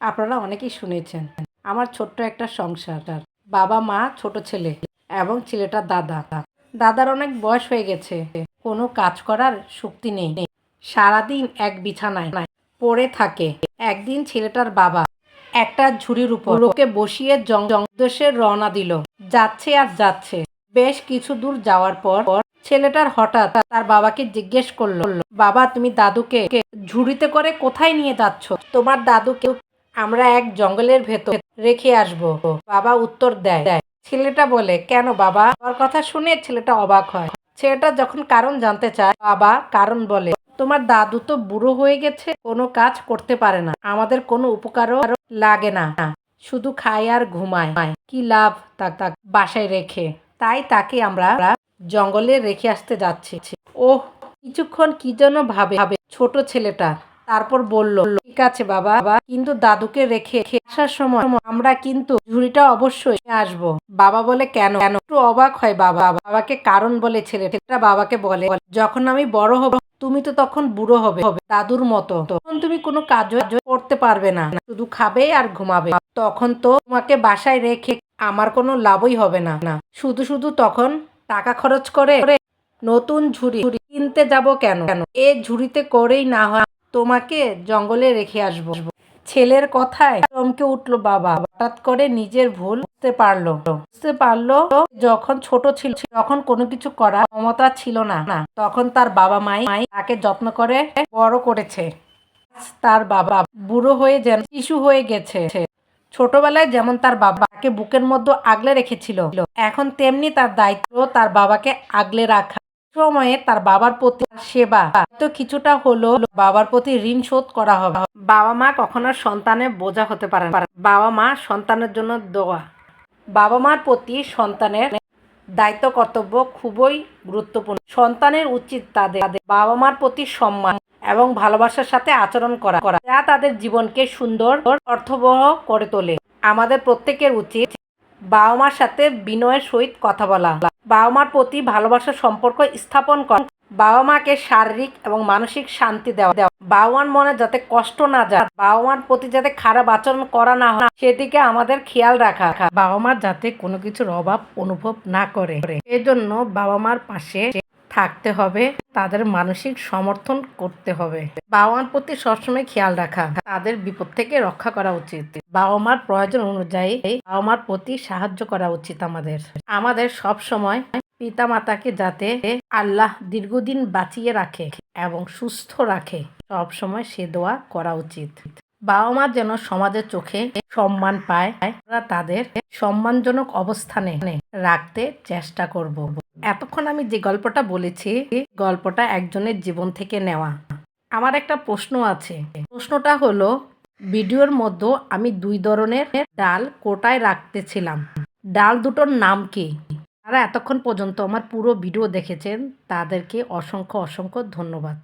আপনারা অনেকেই শুনেছেন আমার ছোট্ট একটা সংসার, বাবা মা ছোট ছেলে এবং ছেলেটার দাদা। দাদার অনেক বয়স হয়ে গেছে, কোনো কাজ করার শক্তি নেই, সারাদিন এক বিছানায় পড়ে থাকে। একদিন ছেলেটার বাবা একটা ঝুড়ির উপর লোকে বসিয়ে জঙ্গলের রওনা দিল। যাচ্ছে আর যাচ্ছে। বেশ কিছু দূর যাওয়ার পর ছেলেটার হঠাৎ তার বাবাকে জিজ্ঞেস করলো, বাবা তুমি দাদুকে ঝুড়িতে করে কোথায় নিয়ে যাচ্ছ? তোমার দাদুকে আমরা এক জঙ্গলের ভেতর রেখে আসবো। বাবা উত্তর দেয়। ছেলেটা বলে, কেন বাবা? আমার কথা শুনে ছেলেটা অবাক হয়। ছেলেটা যখন কারণ জানতে চায়, বাবা কারণ বলে, তোমার দাদু তো বুড়ো হয়ে গেছে, কোনো কাজ করতে পারে না, আমাদের কোনো উপকারও লাগে না, শুধু খায় আর ঘুমায়, কি লাভ তাক বাসায় রেখে? তাই তাকে আমরা জঙ্গলে রেখে আসতে যাচ্ছি। ওহ, কিছুক্ষণ কি যেন ভাবে ছোট ছেলেটা, তারপর বলল, ঠিক আছে বাবা, কিন্তু দাদুকে রেখে আসার সময় আমরা কিন্তু ঝুড়িটা অবশ্যই আসবো। বাবা বলে, কেন? একটু অবাক হয় বাবা। বাবাকে কারণ বলে ছেলেটা বাবাকে বলে, যখন আমি বড় হব তুমি তো তখন বুড়ো হবে দাদুর মতো, তখন তুমি কোনো কাজও করতে পারবে না, শুধু খাবে আর ঘুমাবে। তখন তো তোমাকে বাসায় রেখে আমার কোনো লাভই হবে না, শুধু শুধু তখন টাকা খরচ করে নতুন ঝুড়ি কিনতে যাব কেন? এ ঝুড়িতে করেই না হয় তোমাকে জঙ্গলে রেখে আসবো। ছেলের কথায় চমকে উঠল বাবা। হঠাৎ করে নিজের ভুল বুঝতে পারলো যখন ছোট ছিল, যখন কোনো কিছু করার ক্ষমতা ছিল না, তখন তার বাবা মাই তাকে যত্ন করে বড় করেছে। তার বাবা বুড়ো হয়ে যেন শিশু হয়ে গেছে। ছোটবেলায় যেমন তার বাবাকে বুকের মধ্যে আগলে রেখেছিল, এখন তেমনি তার দায়িত্ব তার বাবাকে আগলে রাখা। সময়ে তার বাবার প্রতি সেবা তো কিছুটা হলো বাবার প্রতি ঋণ শোধ করা হবে। বাবা মা কখনো সন্তানের বোঝা হতে পারে না। বাবা মা সন্তানের জন্য দোয়া। বাবা মার প্রতি সন্তানের দায়িত্ব কর্তব্য খুবই গুরুত্বপূর্ণ। সন্তানের উচিত তাদের বাবা মার প্রতি সম্মান এবং ভালোবাসার সাথে আচরণ করা, যা তাদের জীবনকে সুন্দর অর্থবহ করে তোলে। আমাদের প্রত্যেকের উচিত বাবা মার সাথে বিনয়ের সহিত কথা বলা, বাবা মার প্রতি ভালোবাসার সম্পর্ক স্থাপন করা, বাবা মাকে শারীরিক এবং মানসিক শান্তি দেওয়া, বাবা মার মনে যাতে কষ্ট না যায়, বাবা মার প্রতি যাতে খারাপ আচরণ করা না হয় সেদিকে আমাদের খেয়াল রাখা, বাবা মার যাতে কোনো কিছুর অভাব অনুভব না করে, এজন্য বাবা মার পাশে থাকতে হবে, তাদের মানসিক সমর্থন করতে হবে। বাবা মার প্রতি সবসময় খেয়াল রাখা, তাদের বিপদ থেকে রক্ষা করা উচিত। বাবা মার প্রয়োজন অনুযায়ী বাবা মার প্রতি সাহায্য করা উচিত। আমাদের সব সময় পিতা মাতাকে যাতে আল্লাহ দীর্ঘদিন বাঁচিয়ে রাখে এবং সুস্থ রাখে, সব সময় সে দোয়া করা উচিত। বাবা মা যেন সমাজের চোখে সম্মান পায়, আমরা তাদের সম্মানজনক অবস্থানে রাখতে চেষ্টা করব। এতক্ষণ আমি যে গল্পটা বলেছি, গল্পটা একজনের জীবন থেকে নেওয়া। আমার একটা প্রশ্ন আছে। প্রশ্নটা হলো, ভিডিওর মধ্যে আমি 2 ধরনের ডাল কোটায় রাখতেছিলাম, ডাল দুটোর নাম কি? যারা এতক্ষণ পর্যন্ত আমার পুরো ভিডিও দেখেছেন তাদেরকে অসংখ্য ধন্যবাদ।